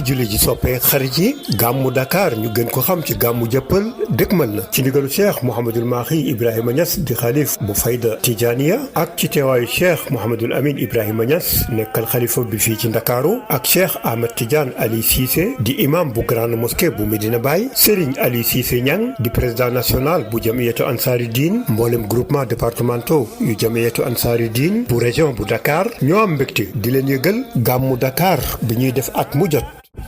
mbokki julli ji soppee xarit yi gàmmu Dakar ñu gën ko xam ci gàmmu jëppal dëkkmal na ci ndigalu cheikh Mouhamadul Mahi Ibrahima Niass di xalif bu fayda Tijaniya ak ci teewaayu cheikh Mouhamadul Amin Ibrahima Niass nekkal xalifa bi fii ci Ndakaaru ak cheikh Ahmed Tidiane Ali Cissé di imam bu grande mosquée bu Medina Baye Serigne Ali Cissé Niang di président national bu jamiyatu Ansari Din mboolem groupement départementaux yu jamiyatu Ansari Din bu région bu Dakar ñoo am mbégte di leen yëgal gàmmu Dakar bi ñuy def at mu jot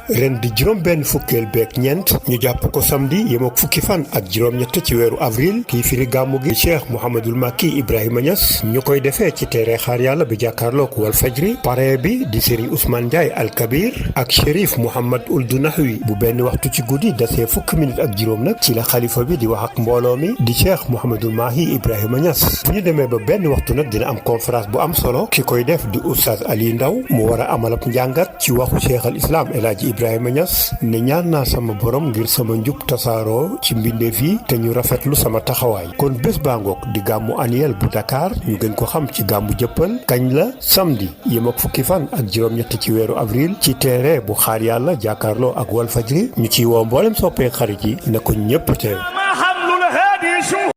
ren di juróom benn fukkeel beek ñeent ñu jàpp ko samedi yem ak fukki fan ak juróom-ñett ci weeru avril kii firi gàmmu gi cheikh Mouhamadul Mahi Ibrahima Niass ñu koy defee ci terrain xaar yàlla bi jàkkaarloog Walfadjri parrain bi di Serigne Ousmane Ndiaye Al Kabir ak Chérif Mouhamad Ould Nahwi bu benn waxtu ci guddi dasee fukki minute ak juróom nag ci la xalifa bi di wax ak mbooloo mi di cheikh Mouhamadul Mahi Ibrahima Niass bu ñu demee ba benn waxtu nag dina am conférence bu am solo ki koy def di oustaz Ali Ndaw mu war a amal ab njàngat ci waxu cheikh al islam El Hadji Ibrahima Niass ne ñaan naa sama borom ngir sama njub tasaaroo ci mbindeef yi te ñu rafetlu sama taxawaay kon bés baa ngoog di gàmmu annuel bu Dakar ñu gën ko xam ci gàmmu jëppal kañ la samedi yem ak fukki fan ak juróom-ñett ci weeru avril ci terrain bu xaar yàlla jàkkaarloo ak Walfadjri ñu ciy woo mboolem soppee xarit yi na ko ñépp teew